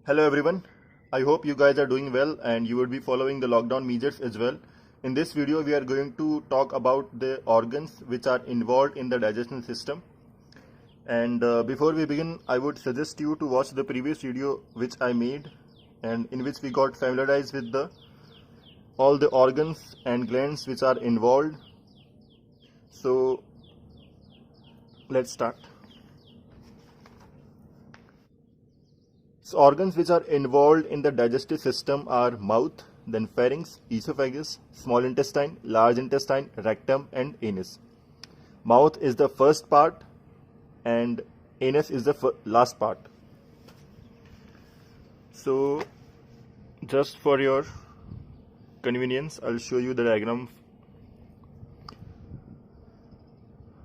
Hello everyone, I hope you guys are doing well and you would be following the lockdown measures as well. In this video we are going to talk about the organs which are involved in the digestion system. And before we begin, I would suggest you to watch the previous video which I made and in which we got familiarized with all the organs and glands which are involved. So let's start. So organs which are involved in the digestive system are mouth, then pharynx, esophagus, small intestine, large intestine, rectum and anus. Mouth is the first part and anus is the last part. So just for your convenience, I'll show you the diagram.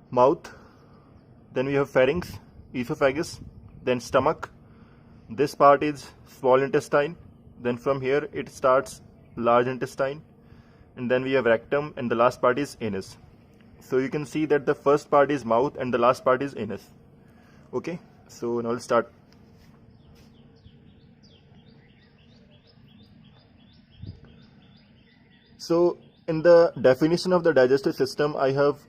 Mouth, then we have pharynx, esophagus, then stomach. This part is small intestine, then from here it starts large intestine, and then we have rectum, and the last part is anus. So you can see that the first part is mouth and the last part is anus. Okay, so now let's start. So in the definition of the digestive system, I have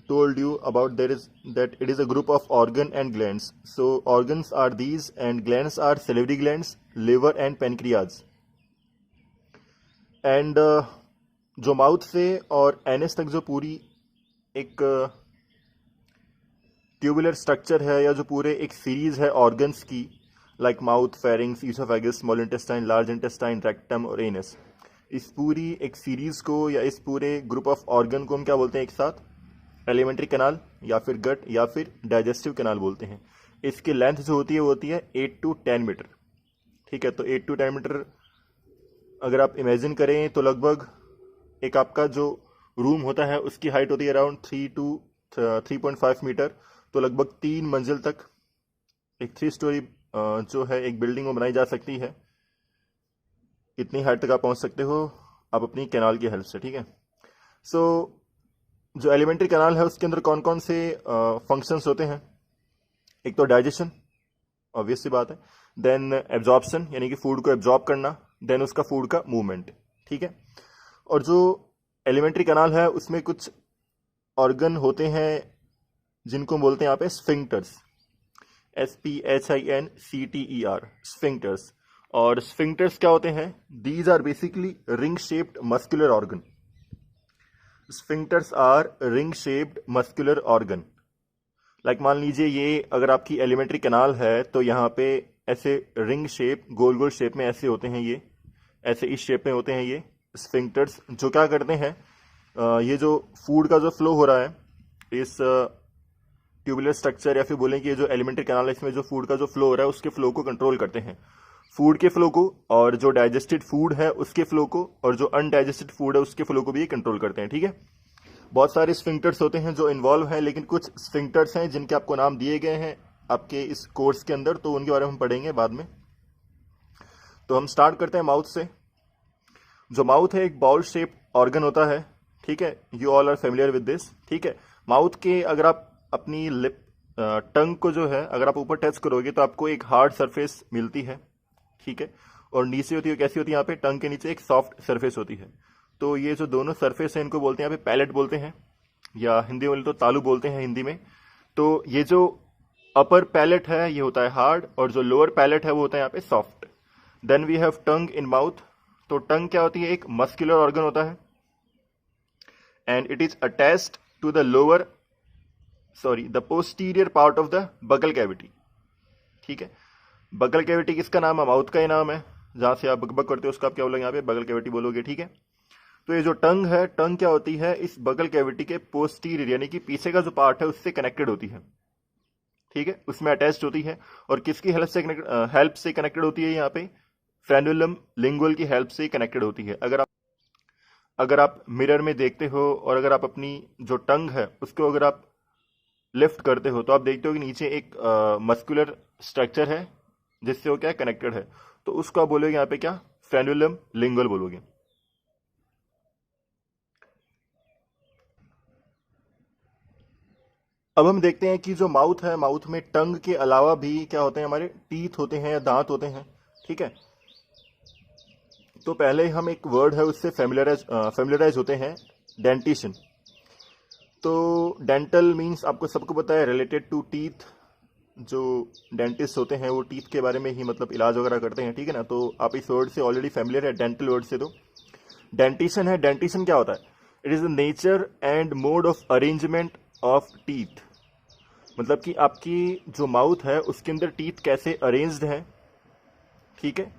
told you about that it is a group of organ and glands. So organs are these and glands are salivary glands, liver and pancreas. And जो mouth से और NS तक जो पूरी एक tubular structure है या जो पूरे एक सीरीज है ऑर्गन्स की, like mouth, pharynx, oesophagus, small intestine, large intestine, rectum और एनस, इस पूरी एक सीरीज को या इस पूरे ग्रुप ऑफ ऑर्गन को हम क्या बोलते हैं एक साथ? एलिमेंट्री कैनाल या फिर गट या फिर डाइजेस्टिव कैनाल बोलते हैं. इसकी लेंथ जो होती है वो होती है 8 to 10 मीटर. ठीक है, तो 8 to 10 मीटर अगर आप इमेजिन करें तो लगभग एक आपका जो रूम होता है उसकी हाइट होती है अराउंड 3 to 3.5 मीटर. तो लगभग 3 मंजिल तक एक 3 स्टोरी जो है एक बिल्डिंग में बनाई जा सकती है. इतनी हाइट तक आप पहुंच सकते हो आप अपनी कैनाल की हेल्प से. ठीक है, सो जो एलिमेंट्री कैनाल है उसके अंदर कौन कौन से फंक्शंस होते हैं? एक तो डाइजेशन, ऑब्वियस सी बात है. देन एब्जॉर्प्शन, यानी कि फूड को एब्जॉर्ब करना. देन उसका फूड का मूवमेंट. ठीक है, और जो एलिमेंट्री कैनाल है उसमें कुछ ऑर्गन होते हैं जिनको बोलते हैं यहाँ पे स्फिंक्टर्स. SPHINCTER, sphincters. और स्फिंक्टर्स क्या होते हैं? These are basically ring shaped muscular organ. Sphincters are ring shaped muscular organ. Like मान लीजिए ये अगर आपकी एलिमेंट्री कैनाल है तो यहाँ पे ऐसे रिंग शेप, गोल गोल शेप में ऐसे होते हैं, ये ऐसे इस शेप में होते हैं ये स्फिंक्टर्स, जो क्या करते हैं ये जो फूड का जो फ्लो हो रहा है इस ट्यूबुलर स्ट्रक्चर या फिर बोलें कि ये जो एलिमेंट्री कैनाल है इसमें जो फूड का जो फ्लो हो रहा है उसके फ्लो को कंट्रोल करते हैं. फूड के फ्लो को, और जो डाइजेस्टेड फूड है उसके फ्लो को, और जो अनडाइजेस्टेड फूड है उसके फ्लो को भी कंट्रोल करते हैं. ठीक है, बहुत सारे स्फिंक्टर्स होते हैं जो इन्वॉल्व हैं, लेकिन कुछ स्फिंक्टर्स हैं जिनके आपको नाम दिए गए हैं आपके इस कोर्स के अंदर, तो उनके बारे में हम पढ़ेंगे बाद में. तो हम स्टार्ट करते हैं माउथ से. जो माउथ है एक बाउल शेप ऑर्गन होता है. ठीक है, you all are familiar with this. ठीक है, माउथ के अगर आप अपनी लिप टंग को जो है अगर आप ऊपर टच करोगे तो आपको एक हार्ड सरफेस मिलती है. ठीक है, और नीचे होती है, कैसी होती है? यहाँ पे टंग के नीचे एक सॉफ्ट सरफेस होती है. तो ये जो दोनों सरफेस है इनको बोलते हैं यहाँ पे पैलेट बोलते हैं, या हिंदी में तो तालू बोलते हैं हिंदी में. तो ये जो अपर पैलेट है ये होता है हार्ड, और जो लोअर पैलेट है वो होता है यहाँ पे soft. Then we have tongue in mouth. तो टंग क्या होती है? एक मस्कुलर ऑर्गन होता है and it is attached to the posterior part of the buccal cavity. ठीक है, बगल कैविटी किसका नाम है? माउथ का ही नाम है. जहां से आप बकबक करते हो उसका आप क्या बोलोगे? यहाँ पे बगल कैविटी बोलोगे. ठीक है, तो ये जो टंग है, टंग क्या होती है? इस बगल कैविटी के पोस्टीरियर यानी कि पीछे का जो पार्ट है उससे कनेक्टेड होती है. ठीक है, उसमें अटैच्ड होती है. और किसकी हेल्प से कनेक्टेड होती है? यहाँ पे फ्रेनुलम लिंगुअल की हेल्प से कनेक्टेड होती है. अगर आप मिरर में देखते हो और अगर आप अपनी जो टंग है उसको अगर आप लिफ्ट करते हो तो आप देखते हो कि नीचे एक मस्कुलर स्ट्रक्चर है जिससे वो क्या कनेक्टेड है. तो उसको आप बोलोगे यहाँ पे क्या? फ्रेनुलम लिंगुअल बोलोगे. अब हम देखते हैं कि जो माउथ है, माउथ में टंग के अलावा भी क्या होते हैं? हमारे टीथ होते हैं या दांत होते हैं. ठीक है, तो पहले हम एक वर्ड है उससे फेमिलराइज होते हैं, डेंटिशन। तो डेंटल मीन्स आपको सबको पता है रिलेटेड टू टीथ। जो डेंटिस्ट होते हैं वो टीथ के बारे में ही मतलब इलाज वगैरह करते हैं, ठीक है ना। तो आप इस वर्ड से ऑलरेडी फेमिलियर है, डेंटल वर्ड से। तो डेंटिशन है, डेंटिशन क्या होता है? It is the nature and mode of arrangement of teeth. मतलब कि आपकी जो माउथ है उसके अंदर टीथ कैसे अरेंज्ड है, ठीक है,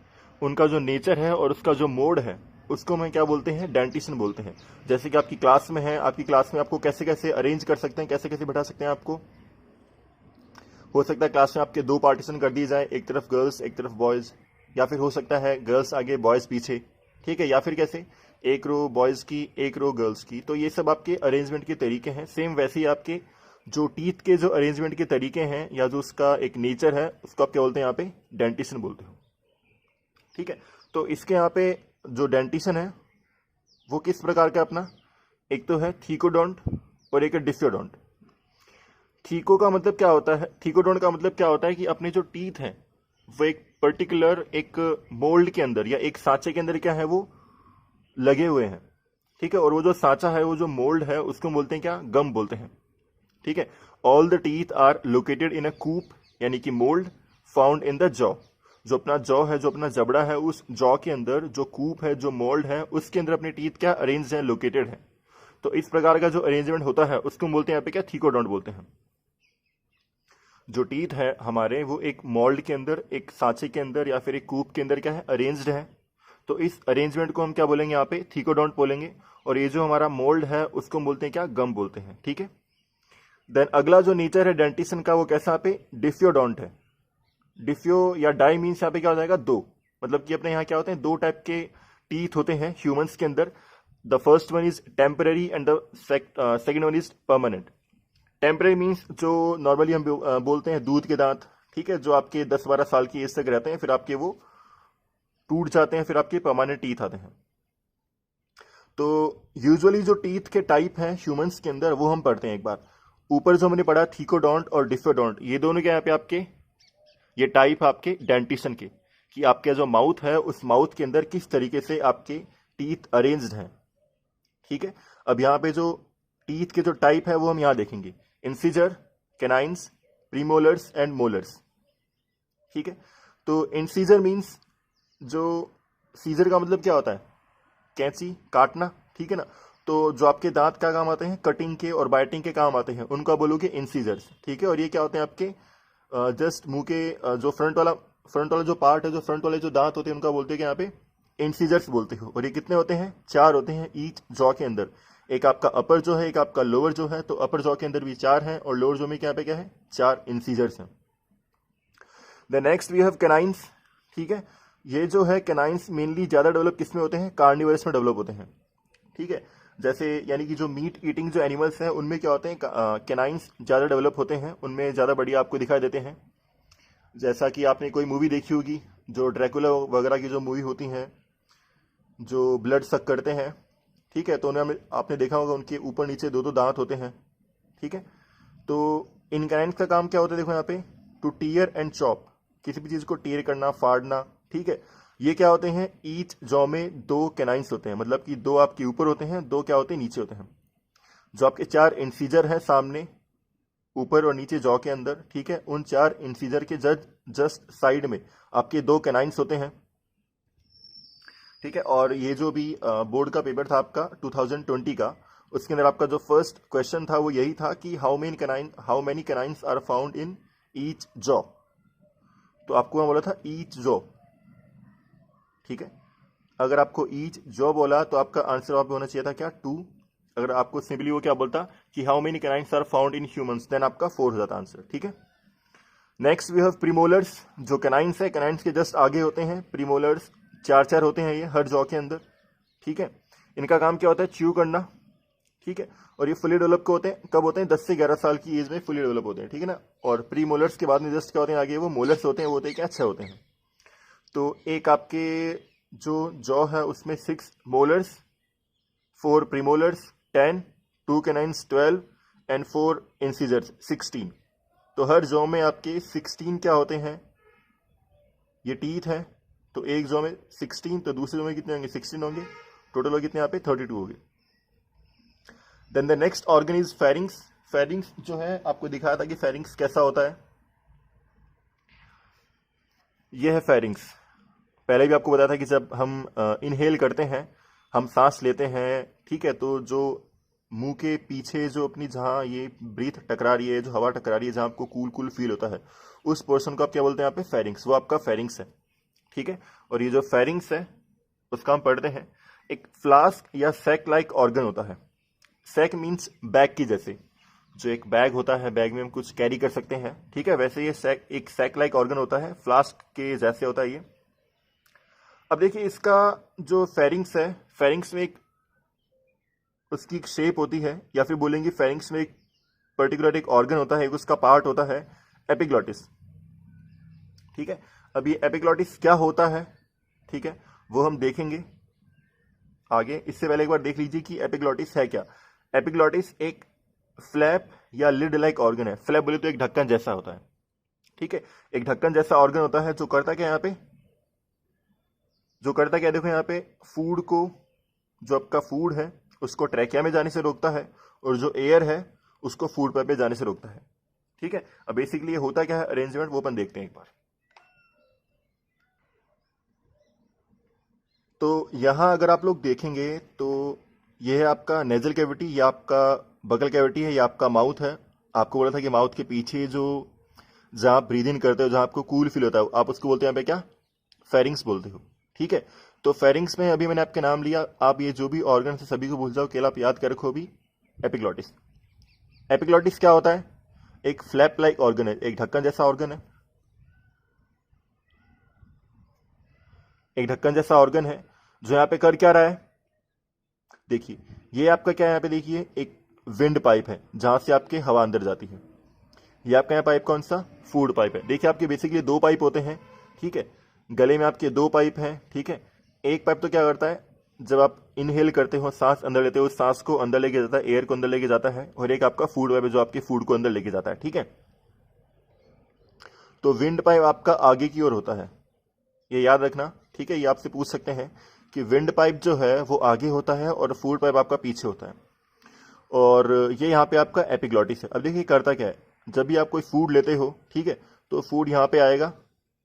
उनका जो नेचर है और उसका जो मोड है उसको मैं क्या बोलते हैं? डेंटिशन बोलते हैं। जैसे कि आपकी क्लास में है, आपकी क्लास में आपको कैसे कैसे अरेंज कर सकते हैं, कैसे कैसे बैठा सकते हैं आपको। हो सकता है क्लास में आपके दो पार्टीशन कर दिए जाए, एक तरफ गर्ल्स एक तरफ बॉयज़, या फिर हो सकता है गर्ल्स आगे बॉयज़ पीछे, ठीक है, या फिर कैसे एक रो बॉयज़ की एक रो गर्ल्स की। तो ये सब आपके अरेंजमेंट के तरीके हैं। सेम वैसे ही आपके जो टीथ के जो अरेंजमेंट के तरीके हैं या जो उसका एक नेचर है उसको आप क्या बोलते हैं? यहाँ पे डेंटिशन बोलते हो, ठीक है। तो इसके यहाँ पे जो डेंटिशन है वो किस प्रकार का अपना, एक तो है थीकोडोंट और एक है डिफियोडोंट। थीको का मतलब क्या होता है, थीकोडोंट का मतलब क्या होता है कि अपने जो टीथ हैं वो एक पर्टिकुलर एक मोल्ड के अंदर या एक सांचे के अंदर क्या है वो लगे हुए हैं, ठीक है। और वो जो सांचा है, वो जो मोल्ड है, उसको बोलते हैं क्या? गम बोलते हैं, ठीक है। All the teeth are located in a कूप, यानी कि mould found in the jaw. जो अपना जॉ है, जो अपना जबड़ा है, उस जॉ के अंदर जो कूप है, जो मोल्ड है, उसके अंदर अपने टीथ क्या अरेंज है, लोकेटेड है। तो इस प्रकार का जो अरेंजमेंट होता है उसको बोलते हैं यहाँ पे क्या? थीकोडोंट बोलते हैं। जो टीथ है हमारे वो एक मोल्ड के अंदर, एक सांचे के अंदर या फिर एक कूप के अंदर क्या है? अरेंज्ड है। तो इस अरेंजमेंट को हम क्या बोलेंगे? यहाँ पे थीकोडोंट बोलेंगे। और ये जो हमारा मोल्ड है उसको बोलते हैं क्या? गम बोलते हैं, ठीक है। देन अगला जो नेचर है डेंटिशन का वो कैसा यहाँ पे? डिफियोडोंट है। डिफियो या डाई मीन्स यहाँ पे क्या हो जाएगा? दो। मतलब कि अपने यहाँ क्या होते हैं? दो टाइप के टीथ होते हैं ह्यूमंस के अंदर। The first one is temporary and the second one is permanent. Temporary means जो नॉर्मली हम बोलते हैं दूध के दांत, ठीक है, जो आपके 10-12 साल की एज तक रहते हैं, फिर आपके वो टूट जाते हैं, फिर आपके परमानेंट टीथ आते हैं। तो यूजुअली जो टीथ के टाइप हैं ह्यूमंस के अंदर वो हम पढ़ते हैं एक बार। ऊपर जो हमने पढ़ा थीकोडोंट और डिफियोडोंट, ये दोनों क्या यहाँ पे आपके ये टाइप आपके डेंटिशन के, कि आपका जो माउथ है उस माउथ के अंदर किस तरीके से आपके टीथ अरेंज्ड हैं, ठीक है। अब यहाँ पे जो टीथ के जो टाइप है वो हम यहाँ देखेंगे, incisor, canines, premolars and molars, ठीक है। तो इंसिजर मीन्स, जो सीजर का मतलब क्या होता है? कैंची, काटना, ठीक है ना। तो जो आपके दांत का काम आते हैं, कटिंग के और बाइटिंग के काम आते हैं, उनको आप बोलोगे इंसिजर्स, ठीक है। और ये क्या होते हैं आपके जस्ट मुंह के जो फ्रंट वाला जो पार्ट है, जो फ्रंट वाले जो दांत होते हैं उनका बोलते हैं कि यहाँ पे इंसिजर्स बोलते हो। और ये कितने होते हैं? 4 होते हैं ईच जॉ के अंदर। एक आपका अपर जो है, एक आपका लोअर जो है। तो अपर जॉ के अंदर भी 4 हैं और लोअर जॉ में यहाँ पे क्या है? 4 इंसिजर्स हैं। The next we have canines, ठीक है। ये जो है कैनाइन्स मेनली ज़्यादा डेवलप किस में होते हैं? कार्निवरस में डेवलप होते हैं, ठीक है। जैसे यानी कि जो मीट ईटिंग जो एनिमल्स हैं उनमें क्या होते हैं? कैनाइन्स ज़्यादा डेवलप होते हैं, उनमें ज़्यादा बढ़िया आपको दिखाई देते हैं। जैसा कि आपने कोई मूवी देखी होगी, जो ड्रैकुला वगैरह की जो मूवी होती हैं, जो ब्लड सक करते हैं, ठीक है, तो उन्हें आपने देखा होगा उनके ऊपर नीचे 2-2 दांत होते हैं, ठीक है। तो इन कैनाइन्स का काम क्या होता है? देखो यहाँ पे, टू टीयर एंड चॉप, किसी भी चीज़ को टीयर करना, फाड़ना, ठीक है। ये क्या होते हैं? ईच जॉ में 2 कैनाइन्स होते हैं, मतलब कि 2 आपके ऊपर होते हैं, 2 क्या होते हैं? नीचे होते हैं। जो आपके 4 इंसीजर हैं सामने, ऊपर और नीचे जॉ के अंदर, ठीक है, उन 4 इंसीजर के जस्ट साइड में आपके 2 कैनाइन्स होते हैं, ठीक है। और ये जो भी बोर्ड का पेपर था आपका 2020 का, उसके अंदर आपका जो फर्स्ट क्वेश्चन था वो यही था कि how many canines are found in each jaw. तो आपको मैं बोला था ईच जॉ, ठीक है। अगर आपको ईच जॉ बोला तो आपका आंसर वहां पे होना चाहिए था क्या? 2। अगर आपको सिंपली वो क्या बोलता कि how many canines are found in humans, then आपका 4 हो जाता आंसर, ठीक है। Next we have premolars. जो कैनाइन्स है, कैनाइन्स के जस्ट आगे होते हैं प्रीमोलर्स। 4 होते हैं ये हर जॉ के अंदर, ठीक है। इनका काम क्या होता है? च्यू करना, ठीक है। और ये फुली डेवलप कब होते हैं? 10 से 11 साल की एज में फुली डेवलप होते हैं, ठीक है ना। और प्री मोलर्स के बाद में जस्ट क्या होते हैं? आगे वो मोलर्स होते हैं, वो होते हैं क्या? अच्छे होते हैं। तो एक आपके जो जॉ है उसमें 6 molars, 4 premolars, 10, 2 canines 12 and 4 incisors 16। तो हर जॉ में आपके 16 क्या होते हैं? ये टीथ हैं, तो एक जो में 16, तो दूसरे जो में कितने होंगे 16 होंगे, टोटल हो कितने यहाँ पे 32 हो गए। Then the next organ is pharynx. Pharynx जो है आपको दिखाया था कि फेरिंग्स कैसा होता है, यह है फेरिंग्स। पहले भी आपको बताया था कि जब हम इनहेल करते हैं, हम सांस लेते हैं, ठीक है, तो जो मुंह के पीछे जो अपनी जहाँ ये ब्रीथ टकरा रही है, जो हवा टकरा रही है, जहाँ आपको कूल कूल फील होता है, उस पोर्शन को आप क्या बोलते हैं यहाँ पे फेरिंग्स, वो आपका फेरिंग्स है, ठीक है। और ये जो फेरिंग्स है उसका हम पढ़ते हैं, एक फ्लास्क या सैक लाइक ऑर्गन होता है। सैक मीन्स बैग की जैसे, जो एक बैग होता है, बैग में हम कुछ कैरी कर सकते हैं, ठीक है, वैसे ये सैक एक सैक लाइक ऑर्गन होता है, फ्लास्क के जैसे होता है ये। अब देखिए इसका जो फेरिंग्स है, फेरिंग्स में एक उसकी एक शेप होती है, या फिर बोलेंगे फेरिंग्स में एक पर्टिकुलर एक ऑर्गन होता है, एक उसका पार्ट होता है एपिग्लॉटिस, ठीक है। अब ये एपिग्लॉटिस क्या होता है, ठीक है, वो हम देखेंगे आगे। इससे पहले एक बार देख लीजिए कि एपिग्लॉटिस है क्या। एपिग्लॉटिस एक फ्लैप या लिड लाइक ऑर्गन है। फ्लैप बोले तो एक ढक्कन जैसा होता है, ठीक है, एक ढक्कन जैसा ऑर्गन होता है, जो करता क्या यहाँ पे, जो करता क्या, देखो यहाँ पे फूड को, जो आपका फूड है उसको ट्रैकिया में जाने से रोकता है, और जो एयर है उसको फूड पाइप में जाने से रोकता है, ठीक है। अब बेसिकली ये होता क्या है अरेंजमेंट, वो अपन देखते हैं एक बार। तो यहां अगर आप लोग देखेंगे तो ये है आपका नेजल कैविटी, ये आपका बगल कैविटी है, ये आपका माउथ है। आपको बोला था कि माउथ के पीछे जो जहां आप ब्रीद इन करते हो, जहां आपको कूल फील होता है, आप उसको बोलते हैं यहाँ पे क्या, फेरिंग्स बोलते हो, ठीक है। तो फेरिंग्स में अभी मैंने आपके नाम लिया, आप ये जो भी ऑर्गन है सभी को भूल जाओ, केवल आप याद कर रखो अभी एपिग्लॉटिस। एपिग्लॉटिस क्या होता है, एक फ्लैप लाइक ऑर्गन है, एक ढक्कन जैसा ऑर्गन है, एक ढक्कन जैसा ऑर्गन है, जो यहाँ पे कर क्या रहा है, देखिए ये आपका क्या है, यहाँ पे देखिए एक विंड पाइप है जहां से आपके हवा अंदर जाती है। ये आपका यहाँ पाइप कौन सा, फूड पाइप है। देखिए आपके बेसिकली दो पाइप होते हैं, ठीक है, गले में आपके दो पाइप हैं, ठीक है। एक पाइप तो क्या करता है, जब आप इनहेल करते हो, सांस अंदर लेते हो, उस सांस को अंदर लेके जाता है, एयर को अंदर लेके जाता है, और एक आपका फूड पाइप है जो आपके फूड को अंदर लेके जाता है, ठीक है। तो विंड पाइप आपका आगे की ओर होता है, ये याद रखना, ठीक है। ये आपसे पूछ सकते हैं कि विंड पाइप जो है वो आगे होता है और फूड पाइप आपका पीछे होता है, और ये यहाँ पे आपका एपिग्लॉटिस है। अब देखिए करता क्या है, जब भी आप कोई फूड लेते हो, ठीक है, तो फूड यहाँ पे आएगा,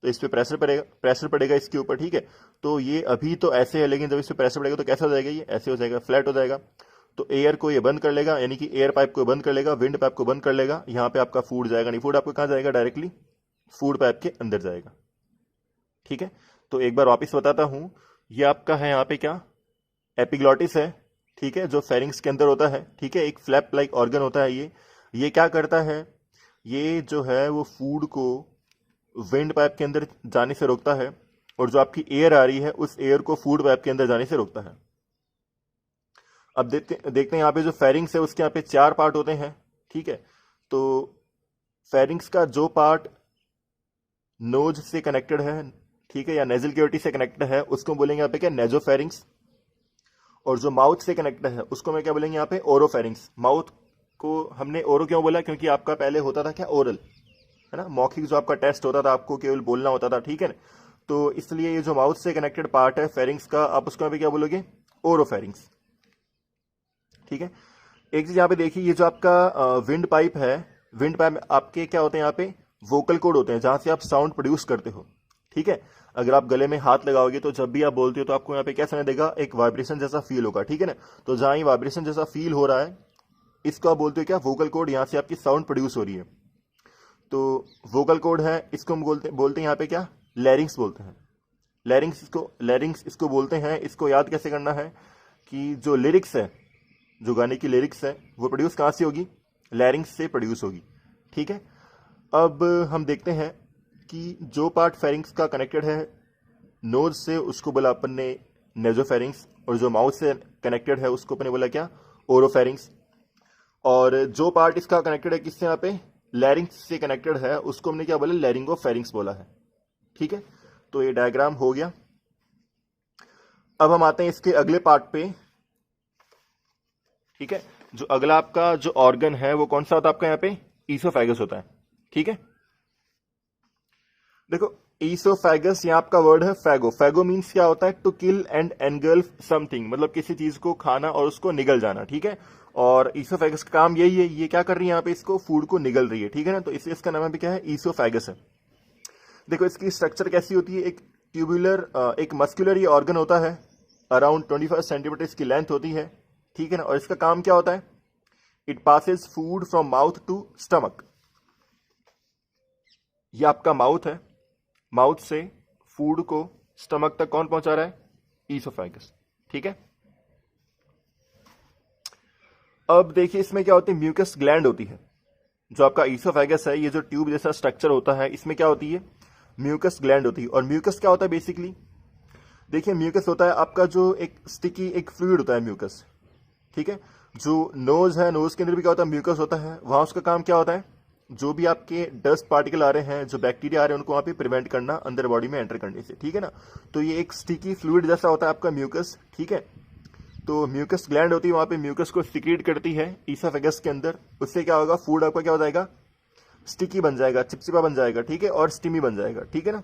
तो इस पे प्रेशर पड़ेगा इसके ऊपर, ठीक है। तो ये अभी तो ऐसे है, लेकिन जब इस पे प्रेशर पड़ेगा तो कैसा हो जाएगा, ये ऐसे हो जाएगा, फ्लैट हो जाएगा। तो एयर को ये बंद कर लेगा, यानी कि एयर पाइप को बंद कर लेगा, विंड पाइप को बंद कर लेगा, यहाँ पे आपका फूड जाएगा नहीं, फूड आपको कहाँ जाएगा, डायरेक्टली फूड पाइप के अंदर जाएगा, ठीक है। तो एक बार वापस बताता हूँ, ये आपका है यहाँ पे क्या, एपिग्लॉटिस है, ठीक है, जो फेरिंग्स के अंदर होता है, ठीक है, एक फ्लैप लाइक ऑर्गन होता है ये क्या करता है, ये जो है वो फूड को विंड पाइप के अंदर जाने से रोकता है, और जो आपकी एयर आ रही है उस एयर को फूड पाइप के अंदर जाने से रोकता है। अब देखते हैं यहाँ पे जो फेरिंग्स है उसके यहाँ पे चार पार्ट होते हैं, ठीक है। तो फेरिंग्स का जो पार्ट नोज से कनेक्टेड है, ठीक है, या नेजल कैविटी से कनेक्टेड है, उसको बोलेंगे यहाँ पे क्या, नेजोफेरिंग्स। और जो माउथ से कनेक्टेड है उसको मैं क्या बोलेंगे यहाँ पे, ओरोफेरिंग्स। माउथ को हमने ओरो क्यों बोला, क्योंकि आपका पहले होता था क्या, ओरल, है ना, मौखिक जो आपका टेस्ट होता था, आपको केवल बोलना होता था, ठीक है ना। तो इसलिए ये जो माउथ से कनेक्टेड पार्ट है फेरिंग्स का, आप उसको यहाँ पे क्या बोलोगे, ओरोफेरिंग्स, ठीक है। एक चीज यहाँ पे देखिए, ये जो आपका विंड पाइप है, विंड पाइप आपके क्या होते हैं, यहाँ पे वोकल कोड होते हैं जहां से आप साउंड प्रोड्यूस करते हो, ठीक है। अगर आप गले में हाथ लगाओगे तो जब भी आप बोलते हो तो आपको यहाँ पे क्या सुनाई देगा, एक वाइब्रेशन जैसा फील होगा, ठीक है ना। तो जहां ये वाइब्रेशन जैसा फील हो रहा है, इसको आप बोलते हो क्या, वोकल कोड, यहाँ से आपकी साउंड प्रोड्यूस हो रही है, तो वोकल कोड है, इसको हम बोलते हैं यहाँ पे क्या, लैरिंग्स बोलते हैं। लैरिंग्स इसको बोलते हैं। इसको याद कैसे करना है कि जो लिरिक्स है, जो गाने की लिरिक्स है, वो प्रोड्यूस कहाँ से होगी, लैरिंग्स से प्रोड्यूस होगी, ठीक है। अब हम देखते हैं कि जो पार्ट फेरिंग्स का कनेक्टेड है नोज से, उसको बोला अपन ने नेजोफेरिंग्स, और जो माउथ से कनेक्टेड है उसको अपन ने बोला क्या, ओरोफेरिंग्स। और जो पार्ट इसका कनेक्टेड है किससे, यहाँ पे लैरिंग्स से कनेक्टेड है, उसको हमने क्या बोला, लैरिंगोफेरिंग्स बोला है, ठीक है। तो ये डायग्राम हो गया। अब हम आते हैं इसके अगले पार्ट पे, ठीक है। जो अगला आपका जो ऑर्गन है वो कौन सा होता है आपका, यहाँ पे ईसोफेगस होता है, ठीक है। देखो ईसोफेगस, यहाँ आपका वर्ड है फैगो। फैगो मीन्स क्या होता है? To kill and engulf something, मतलब किसी चीज को खाना और उसको निगल जाना, ठीक है। और ईसोफेगस का काम यही है, ये क्या कर रही है यहाँ पे, इसको फूड को निगल रही है, ठीक है ना। तो इसलिए इसका नाम भी क्या है? ईसोफेगस है। देखो इसकी स्ट्रक्चर कैसी होती है, एक ट्यूबुलर, एक मस्कुलर ये ऑर्गन होता है, अराउंड 25 सेंटीमीटर इसकी लेंथ होती है, ठीक है ना। और इसका काम क्या होता है? It passes food from mouth to stomach. ये आपका माउथ है, माउथ से फूड को स्टमक तक कौन पहुंचा रहा है? ईसोफेगस, ठीक है। अब देखिए इसमें क्या होती है, म्यूकस ग्लैंड होती है। जो आपका ईसोफेगस है, ये जो ट्यूब जैसा स्ट्रक्चर होता है, इसमें क्या होती है? म्यूकस ग्लैंड होती है। और म्यूकस क्या होता है बेसिकली? देखिए म्यूकस होता है आपका जो एक स्टिकी एक फ्लूइड होता है म्यूकस, ठीक है। जो नोज है, नोज के अंदर भी क्या होता है? म्यूकस होता है। वहां उसका काम क्या होता है? जो भी आपके डस्ट पार्टिकल आ रहे हैं, जो बैक्टीरिया आ रहे हैं, उनको वहां पे प्रिवेंट करना अंदर बॉडी में एंटर करने से, ठीक है ना। तो ये एक स्टिकी फ्लूइड जैसा होता है आपका म्यूकस, ठीक है। तो म्यूकस ग्लैंड होती है, वहां पे म्यूकस को सिक्रीट करती है ईसोफेगस के अंदर। उससे क्या होगा? फूड आपका क्या हो जाएगा? स्टिकी बन जाएगा, चिपचिपा बन जाएगा, ठीक है, और स्टीमी बन जाएगा, ठीक है ना।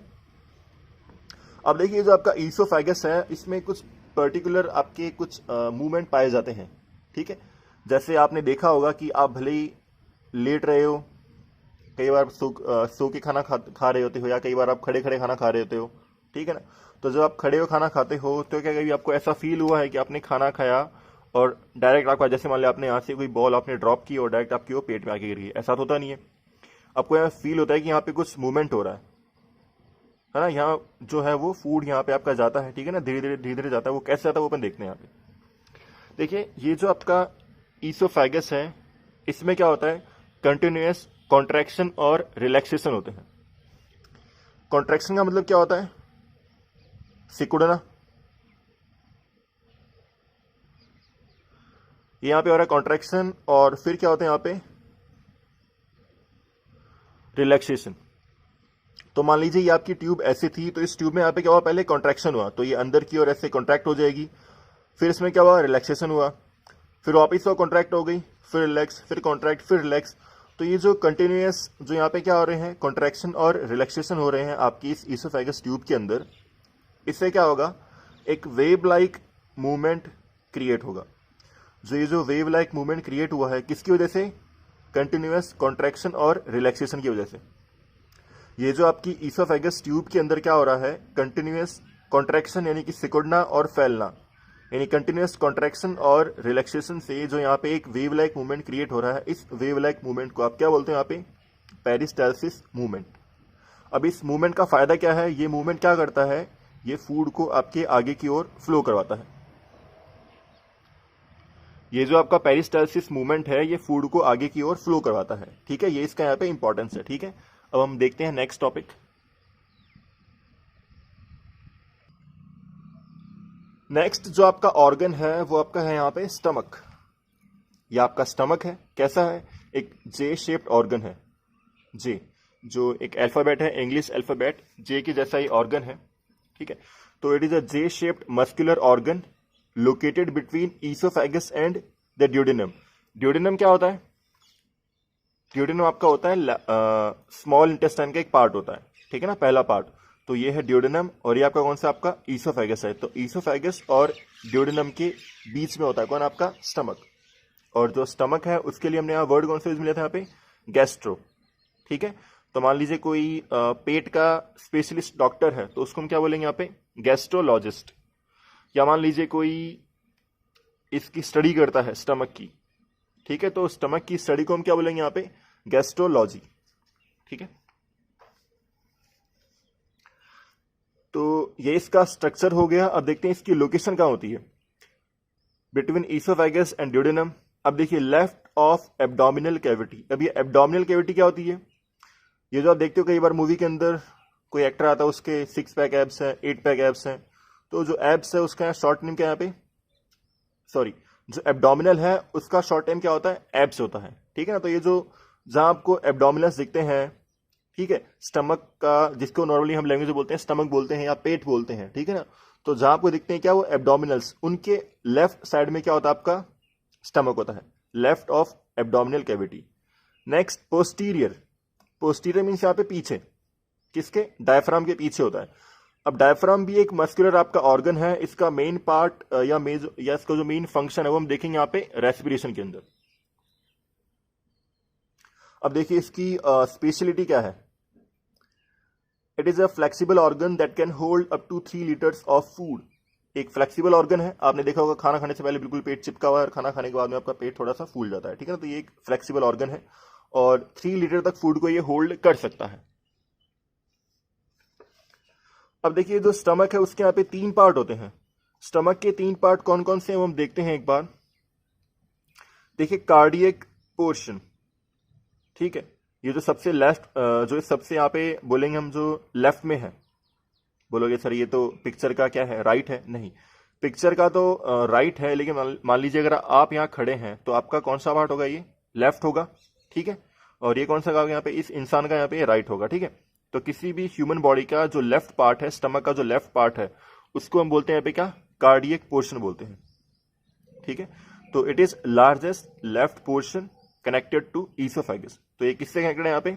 अब देखिए जो आपका ईसोफेगस है, इसमें कुछ पर्टिकुलर आपके कुछ मूवमेंट पाए जाते हैं, ठीक है। जैसे आपने देखा होगा कि आप भले ही लेट रहे हो, कई बार सो के खाना खा रहे होते हो, या कई बार आप खड़े खड़े खाना खा रहे होते हो, ठीक है ना। तो जब आप खड़े हो खाना खाते हो, तो क्या कभी आपको ऐसा फील हुआ है कि आपने खाना खाया और डायरेक्ट आपका, जैसे मान लिया आपने यहाँ से कोई बॉल आपने ड्रॉप की और डायरेक्ट आपकी वो पेट में आके गिर गई? ऐसा तो होता नहीं है। आपको यहाँ फील होता है कि यहाँ पे कुछ मूवमेंट हो रहा है ना। यहाँ जो है वो फूड यहाँ पे आपका जाता है, ठीक है ना, धीरे धीरे जाता है। वो कैसे जाता है वो अपन देखते हैं यहाँ पे। देखिए ये जो आपका ईसोफेगस है, इसमें क्या होता है? कंटिन्यूअस कॉन्ट्रैक्शन और रिलैक्सेशन होते हैं। कॉन्ट्रैक्शन का मतलब क्या होता है? सिकुड़ना। ये यहां पे हो रहा है कॉन्ट्रैक्शन, और फिर क्या होता है यहाँ पे? रिलैक्सेशन। तो मान लीजिए ये आपकी ट्यूब ऐसे थी, तो इस ट्यूब में यहाँ पे क्या हुआ? पहले कॉन्ट्रैक्शन हुआ, तो ये अंदर की ओर ऐसे कॉन्ट्रैक्ट हो जाएगी। फिर इसमें क्या हुआ? रिलैक्सेशन हुआ। फिर वापिस वो कॉन्ट्रैक्ट हो गई, फिर रिलैक्स, फिर कॉन्ट्रैक्ट, फिर रिलैक्स। तो ये जो कंटिन्यूअस जो यहाँ पे क्या हो रहे हैं, कॉन्ट्रैक्शन और रिलैक्सेशन हो रहे हैं आपकी इस ईसोफेगस ट्यूब के अंदर, इससे क्या होगा? एक वेव लाइक मूवमेंट क्रिएट होगा। जो ये जो वेव लाइक मूवमेंट क्रिएट हुआ है, किसकी वजह से? कंटिन्यूअस कॉन्ट्रैक्शन और रिलैक्सेशन की वजह से। ये जो आपकी ईसोफेगस ट्यूब के अंदर क्या हो रहा है? कंटिन्यूअस कॉन्ट्रैक्शन यानी कि सिकुड़ना और फैलना, यानी कंटिन्यूअस कॉन्ट्रैक्शन और रिलैक्सेशन से जो यहाँ पे एक वेव लाइक मूवमेंट क्रिएट हो रहा है, इस वेव लाइक मूवमेंट को आप क्या बोलते हैं यहाँ पे? Peristalsis movement. अब इस मूवमेंट का फायदा क्या है? ये मूवमेंट क्या करता है? ये फूड को आपके आगे की ओर फ्लो करवाता है। ये जो आपका पेरिस्टाल्सिस मूवमेंट है, ये फूड को आगे की ओर फ्लो करवाता है, ठीक है। ये इसका यहाँ पे इंपॉर्टेंस है, ठीक है। अब हम देखते हैं नेक्स्ट टॉपिक। नेक्स्ट जो आपका ऑर्गन है वो आपका है यहाँ पे स्टमक। ये आपका स्टमक है, कैसा है? एक जे शेप्ड ऑर्गन है। जे, जो एक अल्फाबेट है, इंग्लिश अल्फाबेट जे के जैसा ही ऑर्गन है, ठीक है। तो it is a J shaped muscular organ located between oesophagus and the duodenum. Duodenum क्या होता है? ड्यूडेनम आपका होता है स्मॉल इंटेस्टाइन का एक पार्ट होता है, ठीक है ना, पहला पार्ट। तो ये है ड्यूडेनम, और ये आपका कौन सा? आपका ईसोफेगस है। तो ईसोफेगस और ड्यूडेनम के बीच में होता है कौन? आपका स्टमक। और जो स्टमक है उसके लिए हमने यहाँ वर्ड कौन सा यूज मिला था? यहाँ पे गैस्ट्रो, ठीक है। तो मान लीजिए कोई पेट का स्पेशलिस्ट डॉक्टर है, तो उसको हम क्या बोलेंगे यहाँ पे? गैस्ट्रोलॉजिस्ट। या मान लीजिए कोई इसकी स्टडी करता है स्टमक की, ठीक है, तो स्टमक की स्टडी को हम क्या बोलेंगे यहाँ पे? गैस्ट्रोलॉजी, ठीक है। तो ये इसका स्ट्रक्चर हो गया। अब देखते हैं इसकी लोकेशन कहाँ होती है, बिटवीन ईसोफेगस एंड ड्यूडेनम। अब देखिए लेफ्ट ऑफ एब्डोमिनल कैविटी। अब ये एब्डोमिनल कैविटी क्या होती है? ये जो आप देखते हो कई बार मूवी के अंदर कोई एक्टर आता है, उसके 6 पैक एब्स हैं, 8 पैक एब्स हैं। तो जो एब्स है उसका शॉर्ट नेम क्या है यहाँ पे? सॉरी, जो एब्डोमिनल है उसका शॉर्ट नेम क्या होता है? एब्स होता है, ठीक है ना। तो ये जो जहां आपको एब्डोमिनल्स दिखते हैं, ठीक है, स्टमक का, जिसको नॉर्मली हम लैंग्वेज में बोलते हैं स्टमक बोलते हैं या पेट बोलते हैं, ठीक है ना। तो जहां आपको दिखते हैं क्या? वो एब्डोमिनल्स, उनके लेफ्ट साइड में क्या होता है? आपका स्टमक होता है, left of abdominal cavity. Next posterior. Posterior means यहाँ पे पीछे, किसके? डायफ्राम के पीछे होता है। अब डायफ्राम भी एक मस्कुलर आपका ऑर्गन है। इसका मेन पार्ट या इसका जो मेन फंक्शन है वो हम देखेंगे यहाँ पे रेस्पिरेशन के अंदर। अब देखिए इसकी स्पेशलिटी क्या है। It is a flexible organ that can hold up to 3 litres of food. एक फ्लेक्सिबल ऑर्गन है। आपने देखा होगा खाना खाने से पहले बिल्कुल पेट चिपका हुआ है और खाना खाने के बाद में आपका पेट थोड़ा सा फूल जाता है, ठीक है ना। तो ये एक फ्लेक्सिबल ऑर्गन है और 3 लीटर तक फूड को ये होल्ड कर सकता है। अब देखिए जो स्टमक है उसके यहाँ पे 3 पार्ट होते हैं। स्टमक के 3 पार्ट कौन कौन से हैं वो हम देखते हैं एक बार। देखिए कार्डियक पोर्शन, ठीक है, ये जो सबसे लेफ्ट, जो सबसे यहाँ पे बोलेंगे हम जो लेफ्ट में है। बोलोगे सर ये तो पिक्चर का क्या है, राइट है? नहीं, पिक्चर का तो राइट है, लेकिन मान लीजिए अगर आप यहाँ खड़े हैं तो आपका कौन सा पार्ट होगा? ये लेफ्ट होगा, ठीक है। और ये कौन सा होगा यहाँ पे? इस इंसान का यहाँ पे राइट होगा, ठीक है। तो किसी भी ह्यूमन बॉडी का जो लेफ्ट पार्ट है, स्टमक का जो लेफ्ट पार्ट है, उसको हम बोलते हैं यहाँ पे क्या? कार्डियक पोर्शन बोलते हैं, ठीक है। तो it is largest left portion connected to oesophagus. तो ये किससे कनेक्टेड है? यहाँ पे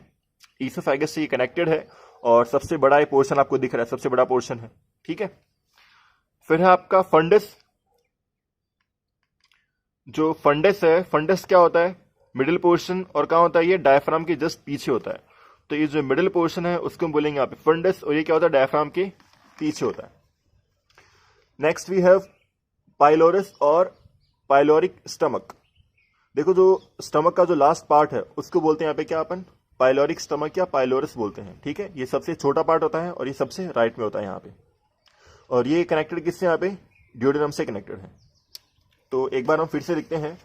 ईसोफेगस से ये कनेक्टेड है और सबसे बड़ा ये पोर्शन आपको दिख रहा है, सबसे बड़ा पोर्शन है, ठीक है। फिर है आपका फंडस। जो फंडस है, फंडस क्या होता है? Middle portion. और कहाँ होता है ये? डायफ्राम के जस्ट पीछे होता है। तो ये जो मिडिल पोर्शन है उसको हम बोलेंगे यहाँ पे फंडस, और ये क्या होता है? डायफ्राम के पीछे होता है। नेक्स्ट वी हैव पाइलोरस और पाइलोरिक स्टमक। देखो जो स्टमक का जो लास्ट पार्ट है उसको बोलते हैं यहाँ पे क्या अपन? पाइलोरिक स्टमक या पाइलोरस बोलते हैं, ठीक है। ये सबसे छोटा पार्ट होता है और ये सबसे राइट में होता है यहाँ पे। और ये कनेक्टेड किससे? यहाँ पे ड्यूडेनम से कनेक्टेड है। तो एक बार हम फिर से लिखते हैं।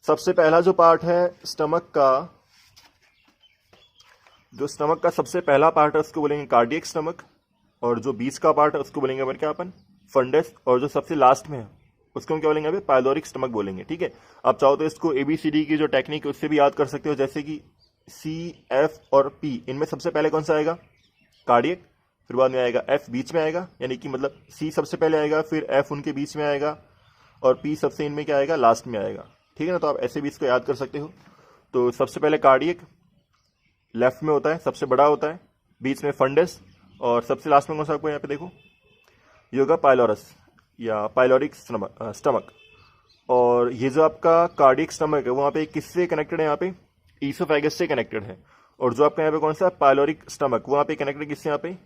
सबसे पहला जो पार्ट है स्टमक का, जो स्टमक का सबसे पहला पार्ट है उसको बोलेंगे कार्डियक स्टमक, और जो बीच का पार्ट है उसको बोलेंगे अपन क्या? अपन फंडस। और जो सबसे लास्ट में है उसको हम क्या बोलेंगे? अभी पाइलोरिक स्टमक बोलेंगे, ठीक है। आप चाहो तो इसको ABCD की जो टेक्निक है उससे भी याद कर सकते हो, जैसे कि C, F और P, इनमें सबसे पहले कौन सा आएगा? कार्डियक। फिर बाद में आएगा F बीच में आएगा, यानी कि मतलब C सबसे पहले आएगा, फिर F उनके बीच में आएगा और P सबसे इनमें क्या आएगा? लास्ट में आएगा, ठीक है ना। तो आप ऐसे भी इसको याद कर सकते हो। तो सबसे पहले कार्डियक लेफ्ट में होता है, सबसे बड़ा होता है, बीच में फंडस, और सबसे लास्ट में कौन सा? आपको यहाँ पे देखो ये होगा पाइलोरस या पाइलोरिक स्टमक। और ये जो आपका कार्डियक स्टमक है वो वहाँ पे किससे कनेक्टेड है? यहाँ पे ईसोफेगस से कनेक्टेड है। और जो आपका यहाँ पे कौन सा? पाइलोरिक स्टमक, वहाँ पे कनेक्टेड किससे? यहाँ पे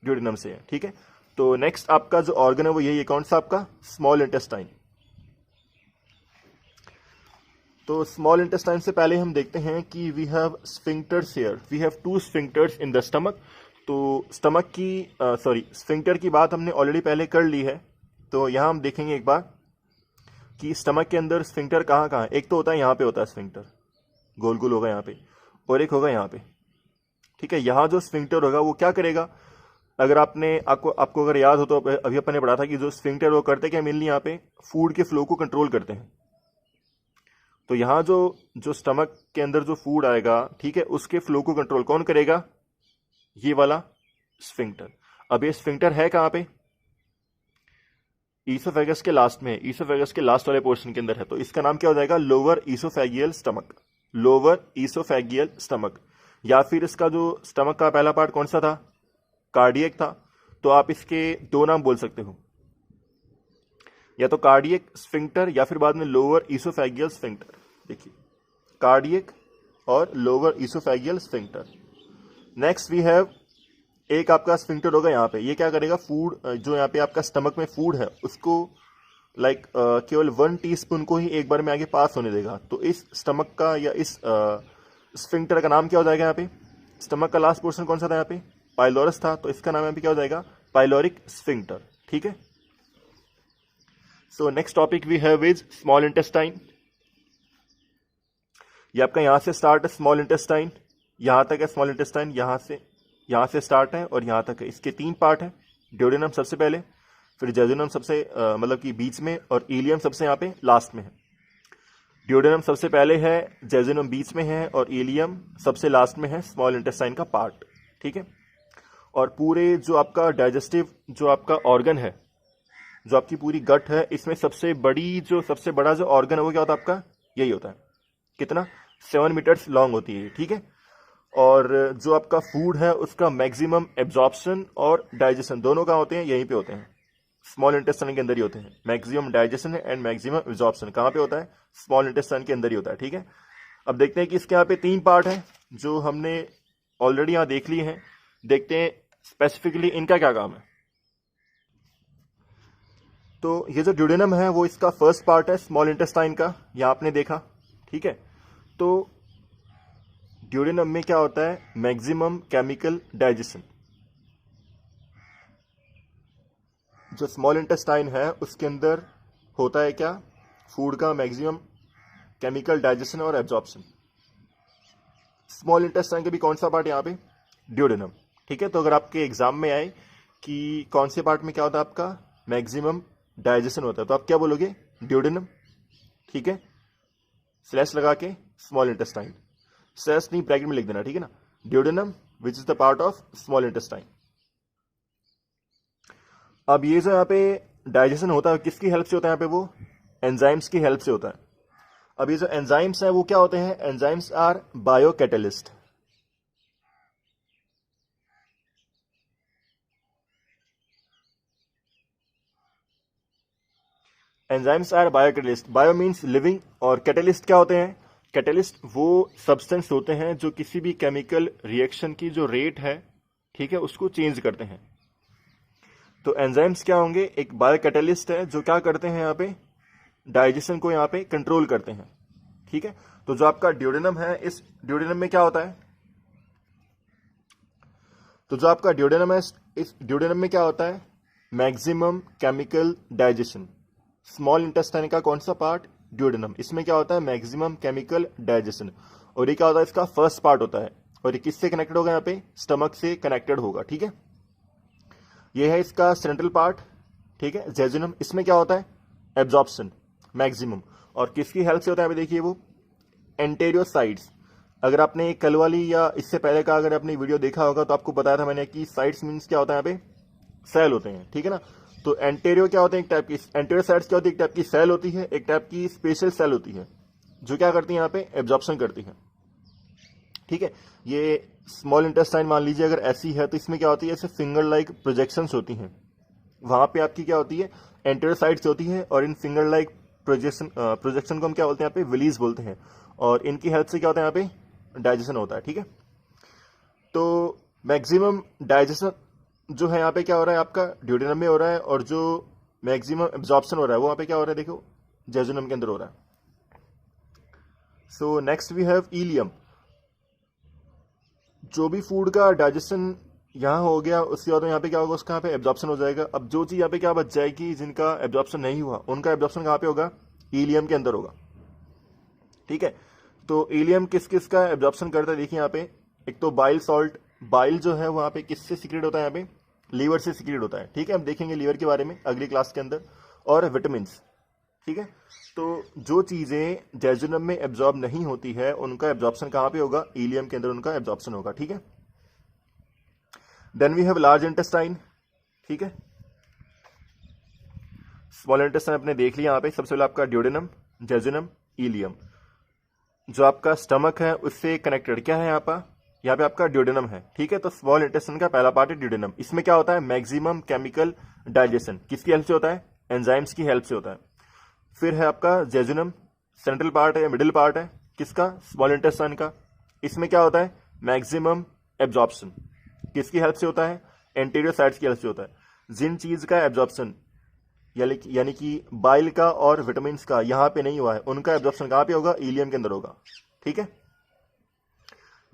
ड्यूडेनम से है, ठीक है। तो नेक्स्ट आपका जो ऑर्गन है वो यही है, कौन सा? आपका स्मॉल इंटेस्टाइन। तो स्मॉल इंटेस्टाइन से पहले हम देखते हैं कि we have sphincters here. We have 2 sphincters in the stomach. तो स्टमक की स्फिंक्टर की बात हमने ऑलरेडी पहले कर ली है। तो यहाँ हम देखेंगे एक बार कि स्टमक के अंदर स्फिंक्टर कहाँ कहाँ है। एक तो होता है यहाँ पे होता है स्फिंक्टर, गोल गोल होगा यहाँ पे, और एक होगा यहाँ पे, ठीक है। यहाँ जो स्फिंक्टर होगा वो क्या करेगा? अगर आपको अगर याद हो तो अभी अपन ने पढ़ा था कि जो स्फिंक्टर वो करते क्या? मेनली यहाँ पे फूड के फ्लो को कंट्रोल करते हैं। तो यहाँ जो स्टमक के अंदर जो फूड आएगा, ठीक है, उसके फ्लो को कंट्रोल कौन करेगा? ये वाला स्फिंक्टर। अब ये स्फिंक्टर है कहाँ पे? ईसोफेगस के लास्ट में, ईसोफेगस के लास्ट वाले पोर्शन के अंदर है। तो इसका नाम क्या हो जाएगा? Lower oesophageal stomach. Lower oesophageal stomach. या फिर इसका जो स्टमक का पहला पार्ट कौन सा था? कार्डियक था। तो आप इसके 2 नाम बोल सकते हो, या तो कार्डियक स्फिंक्टर या फिर बाद में लोअर ईसोफेगियल स्फिंक्टर। देखिए कार्डियक और lower oesophageal sphincter. Next we have एक आपका स्फिंक्टर होगा यहाँ पे। ये क्या करेगा? फूड जो यहाँ पे आपका स्टमक में फूड है उसको केवल 1 टीस्पून को ही एक बार में आगे पास होने देगा। तो इस स्टमक का या इस स्फिंक्टर का नाम क्या हो जाएगा? यहाँ पे स्टमक का लास्ट पोर्शन कौन सा था? यहाँ पे पाइलोरस था। तो इसका नाम यहाँ पे क्या हो जाएगा? पाइलोरिक स्फिंक्टर, ठीक है। So next topic we have is small intestine. ये आपका यहाँ से स्टार्ट है स्मॉल इंटेस्टाइन, यहाँ तक है स्मॉल इंटेस्टाइन, यहाँ से स्टार्ट है और यहाँ तक है। इसके 3 पार्ट है। ड्यूडेनम सबसे पहले, फिर जेजुनम सबसे मतलब कि बीच में, और इलियम सबसे यहाँ पे लास्ट में है। ड्यूडेनम सबसे पहले है, जेजुनम बीच में है और इलियम सबसे लास्ट में है, स्मॉल इंटेस्टाइन का पार्ट, ठीक है। और पूरे जो आपका डाइजेस्टिव जो आपका ऑर्गन है, जो आपकी पूरी गट है, इसमें सबसे बड़ा जो ऑर्गन है वो क्या होता है? आपका यही होता है। कितना? 7 मीटर्स लॉन्ग होती है, ठीक है। और जो आपका फूड है उसका मैक्सिमम एब्जॉर्प्शन और डाइजेशन दोनों कहाँ होते हैं, यहीं पे होते हैं, स्मॉल इंटेस्टाइन के अंदर ही होते हैं। Maximum digestion and maximum absorption कहाँ पे होता है, स्मॉल इंटेस्टाइन के अंदर ही होता है। ठीक है, अब देखते हैं कि इसके यहाँ पे 3 पार्ट हैं जो हमने ऑलरेडी यहाँ देख लिए हैं। देखते हैं स्पेसिफिकली इनका क्या काम है। तो ये जो ड्यूडेनम है वो इसका फर्स्ट पार्ट है स्मॉल इंटेस्टाइन का, यहाँ आपने देखा। ठीक है, तो ड्यूडेनम में क्या होता है, मैक्सिमम केमिकल डाइजेशन। जो स्मॉल इंटेस्टाइन है उसके अंदर होता है क्या, फूड का मैक्सिमम केमिकल डाइजेशन और एब्जॉर्प्शन। स्मॉल इंटेस्टाइन के भी कौन सा पार्ट यहाँ पे, ड्यूडेनम। ठीक है, तो अगर आपके एग्जाम में आए कि कौन से पार्ट में क्या होता है आपका मैक्सिमम डाइजेशन होता है, तो आप क्या बोलोगे, ड्यूडेनम। ठीक है, स्लैश लगा के स्मॉल इंटेस्टाइन, स्लैश नहीं ब्रैकेट में लिख देना। ठीक है ना, duodenum which is the part of small intestine. अब ये जो यहाँ पे डाइजेशन होता है किसकी हेल्प से होता है, यहाँ पे वो एंजाइम्स की हेल्प से होता है। अब ये जो एंजाइम्स हैं वो क्या होते हैं, enzymes are bio catalyst. Enzymes are bio catalyst, bio means living, और कैटलिस्ट क्या होते हैं, कैटलिस्ट वो सब्सटेंस होते हैं जो किसी भी केमिकल रिएक्शन की जो रेट है, ठीक है, उसको चेंज करते हैं। तो एंजाइम्स क्या होंगे, एक बायो कैटलिस्ट है जो क्या करते हैं यहाँ पे, डाइजेशन को यहाँ पे कंट्रोल करते हैं। ठीक है, तो जो आपका ड्यूडेनम है, इस ड्यूडेनम में क्या होता है, तो जो आपका ड्यूडेनम है इस ड्यूडेनम में क्या होता है, maximum chemical digestion. Small intestine का कौन सा पार्ट, ड्यूडेनम, इसमें क्या होता है मैक्सिमम केमिकल डाइजेशन। और ये क्या होता है, इसका फर्स्ट पार्ट होता है, और ये किससे कनेक्टेड होगा, यहाँ पे स्टमक से कनेक्टेड होगा। ठीक है, ये है इसका सेंट्रल पार्ट। ठीक है, जेजुनम, इसमें क्या होता है एब्जॉर्प्शन मैक्सिमम, और किसकी हेल्प से होता है, देखिए वो एंटेरियर साइड्स। अगर आपने कल वाली या इससे पहले का अगर आपने वीडियो देखा होगा तो आपको बताया था मैंने कि साइड्स मींस क्या होता है, यहाँ पे सेल होते हैं। ठीक है ना, तो एंटेरियर क्या होते हैं, एक टाइप की एंटेरियर साइड्स क्या होती है, एक टाइप की सेल होती है, एक टाइप की स्पेशल सेल होती है जो क्या करती है, यहाँ पे एब्जॉर्प्शन करती है। ठीक है, ये स्मॉल इंटेस्टाइन मान लीजिए अगर ऐसी है तो इसमें क्या होती है, ऐसे फिंगर लाइक प्रोजेक्शंस होती हैं, वहां पे आपकी क्या होती है एंटेरियर साइड्स होती है, और इन फिंगर लाइक प्रोजेक्शन को हम क्या बोलते हैं, यहाँ पे विलीज बोलते हैं, और इनकी हेल्प से क्या होता है, यहाँ पे डाइजेशन होता है। ठीक है, तो मैक्सिमम डाइजेशन जो है यहाँ पे क्या हो रहा है, आपका ड्यूडेनम में हो रहा है, और जो मैक्सिमम एब्जॉर्प्शन हो रहा है वो यहाँ पे क्या हो रहा है, देखो जेजुनम के अंदर हो रहा है। So next we have ileum. जो भी फूड का डाइजेशन यहाँ हो गया उसके बाद यहाँ पे क्या होगा, उसका यहाँ पे एब्जॉर्प्शन हो जाएगा। अब जो चीज यहाँ पे क्या बच जाएगी, जिनका एब्जॉर्प्शन नहीं हुआ उनका एब्जॉर्प्शन कहाँ पे होगा, इलियम के अंदर होगा। ठीक है, तो इलियम किस किस का एब्जॉर्प्शन करता है, देखिए यहाँ पे एक तो बाइल सॉल्ट, बाइल जो है वहाँ पे किससे सीक्रेट होता है, यहाँ पे लीवर से सीक्रेट होता है। ठीक है, हम देखेंगे लीवर के बारे में अगली क्लास के अंदर, और विटामिन। ठीक है, तो जो चीजें जेजुनम में एब्जॉर्ब नहीं होती है उनका एब्जॉर्प्शन कहाँ पे होगा, इलियम के अंदर उनका एब्जॉर्प्शन होगा। ठीक है, then we have large intestine. ठीक है, स्मॉल इंटेस्टाइन आपने देख लिया, यहाँ पे सबसे पहले आपका ड्यूडेनम, जेजुनम, इलियम। जो आपका स्टमक है उससे कनेक्टेड क्या है, यहाँ पे आपका ड्यूडेनम है। ठीक है, तो स्मॉल इंटेस्टाइन का पहला पार्ट है ड्यूडेनम, इसमें क्या होता है मैक्सिमम केमिकल डाइजेशन, किसकी हेल्प से होता है, एंजाइम्स की हेल्प से होता है। फिर है आपका जेजुनम, सेंट्रल पार्ट है, मिडिल पार्ट है किसका, स्मॉल इंटेस्टाइन का, इसमें क्या होता है मैक्सिमम एब्जॉर्प्शन, किसकी हेल्प से होता है, एंटीरियर साइड्स की हेल्प से होता है। जिन चीज का एब्जॉर्प्शन यानी कि बाइल का और विटामिन का यहाँ पे नहीं हुआ है उनका एब्जॉर्प्शन कहाँ पे होगा, इलियम के अंदर होगा। ठीक है,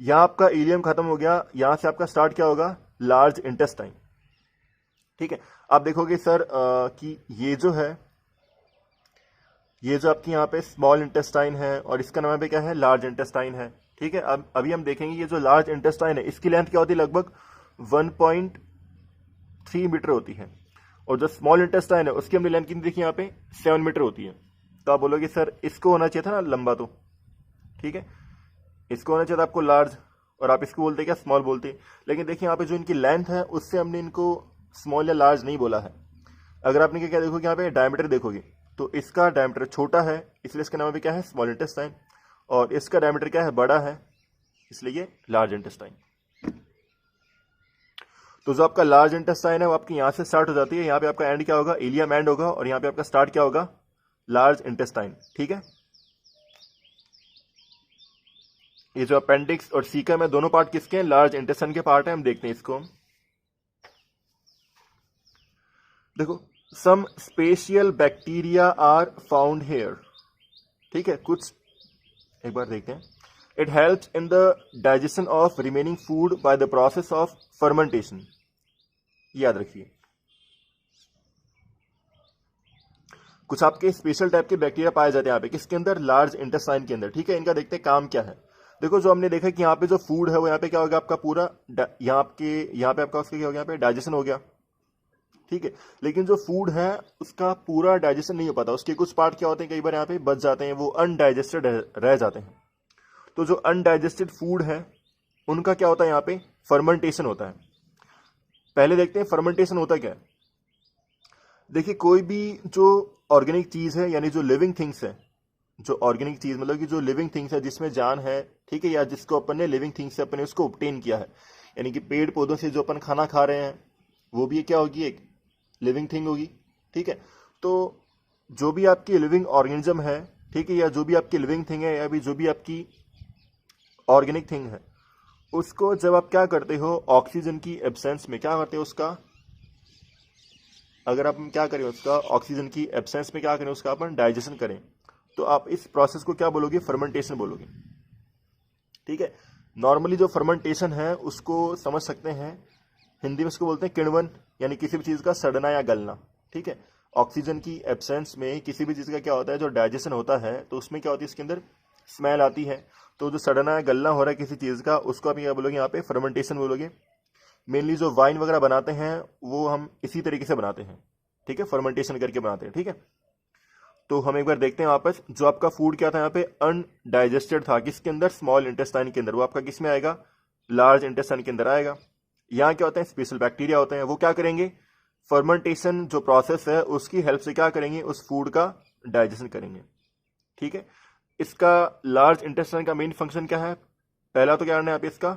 यहाँ आपका इलियम खत्म हो गया, यहां से आपका स्टार्ट क्या होगा, लार्ज इंटेस्टाइन। ठीक है, आप देखोगे सर कि ये जो है, ये जो आपकी यहाँ पे स्मॉल इंटेस्टाइन है और इसका नाम पे क्या है, लार्ज इंटेस्टाइन है। ठीक है, अब अभी हम देखेंगे ये जो लार्ज इंटेस्टाइन है इसकी लेंथ क्या होती है, लगभग 1.3 मीटर होती है, और जो स्मॉल इंटेस्टाइन है उसकी हमने लेंथ कितनी देखी, यहाँ पे 7 मीटर होती है। तो आप बोलोगे सर इसको होना चाहिए था ना लंबा, तो ठीक है इसको होना चाहिए था आपको लार्ज, और आप इसको बोलते क्या, स्मॉल बोलते। लेकिन देखिए यहाँ पे जो इनकी लेंथ है उससे हमने इनको स्मॉल या लार्ज नहीं बोला है। अगर आपने क्या देखोगे, यहाँ पे डायमीटर देखोगे तो इसका डायमीटर छोटा है, इसलिए इसका नाम भी क्या है, स्मॉल इंटेस्टाइन, और इसका डायमीटर क्या है, बड़ा है, इसलिए ये लार्ज इंटेस्टाइन। तो जो आपका लार्ज इंटेस्टाइन है वो आपकी यहां से स्टार्ट हो जाती है, यहां पे आपका एंड क्या होगा, इलियम एंड होगा, और यहां पे आपका स्टार्ट क्या होगा, लार्ज इंटेस्टाइन। ठीक है, ये जो अपेंडिक्स और सीकम है दोनों पार्ट किसके हैं, लार्ज इंटेस्टाइन के पार्ट है। हम देखते हैं इसको। देखो, some special bacteria are found here. ठीक है, कुछ एक बार देखते हैं। It helps in the digestion of remaining food by the process of fermentation. याद रखिए, कुछ आपके स्पेशल टाइप के बैक्टीरिया पाए जाते हैं यहाँ पे किसके अंदर, लार्ज इंटेस्टाइन के अंदर। ठीक है, इनका देखते हैं काम क्या है। देखो, जो हमने देखा कि यहाँ पे जो फूड है वो यहाँ पे क्या होगा आपका पूरा, यहाँ पे आपका उसका क्या हो गया, यहाँ पे डाइजेशन हो गया। ठीक है, लेकिन जो फूड है उसका पूरा डाइजेशन नहीं हो पाता, उसके कुछ पार्ट क्या होते हैं कई बार यहाँ पे बच जाते हैं, वो अनडाइजेस्टेड रह जाते हैं। तो जो अनडाइजेस्टेड फूड है उनका क्या होता है, यहाँ पे फर्मेंटेशन होता है। पहले देखते हैं फर्मेंटेशन होता क्या है। देखिए, कोई भी जो ऑर्गेनिक चीज है, यानी जो लिविंग थिंग्स है, जो ऑर्गेनिक चीज मतलब कि जो लिविंग थिंग्स है जिसमें जान है, ठीक है, या जिसको अपन ने लिविंग थिंग्स से अपन ने उसको ऑब्टेन किया है, यानी कि पेड़ पौधों से जो अपन खाना खा रहे हैं वो भी क्या होगी, एक लिविंग थिंग होगी। ठीक है, तो जो भी आपकी लिविंग ऑर्गेनिज्म है, ठीक है, या जो भी आपकी लिविंग थिंग है, या भी जो भी आपकी ऑर्गेनिक थिंग है, उसको जब आप क्या करते हो, ऑक्सीजन की एब्सेंस में क्या करते हो उसका, अगर आप क्या करें उसका ऑक्सीजन की एब्सेंस में क्या करें उसका अपन डाइजेशन करें, तो आप इस प्रोसेस को क्या बोलोगे, फर्मेंटेशन बोलोगे। ठीक है, नॉर्मली जो फर्मेंटेशन है उसको समझ सकते हैं, हिंदी में उसको बोलते हैं किण्वन, यानी किसी भी चीज का सड़ना या गलना। ठीक है, ऑक्सीजन की एब्सेंस में किसी भी चीज का क्या होता है, जो डाइजेशन होता है तो उसमें क्या होती है, इसके अंदर स्मेल आती है। तो जो सड़ना या गलना हो रहा है किसी चीज का, उसको आप क्या बोलोगे, यहाँ पे फर्मेंटेशन बोलोगे। मेनली जो वाइन वगैरह बनाते हैं वो हम इसी तरीके से बनाते हैं। ठीक है, फर्मेंटेशन करके बनाते हैं। ठीक है, तो हम एक बार देखते हैं वापस, जो आपका फूड क्या था यहाँ पे, अनडाइजेस्टेड था, किसके अंदर, स्मॉल इंटेस्टाइन के अंदर, वो आपका किस में आएगा, लार्ज इंटेस्टाइन के अंदर आएगा। यहाँ क्या होता है, स्पेशल बैक्टीरिया होते हैं, वो क्या करेंगे, फर्मेंटेशन जो प्रोसेस है उसकी हेल्प से क्या करेंगे, उस फूड का डाइजेशन करेंगे। ठीक है, इसका लार्ज इंटेस्टाइन का मेन फंक्शन क्या है, पहला तो क्या करना है यहाँ पे, इसका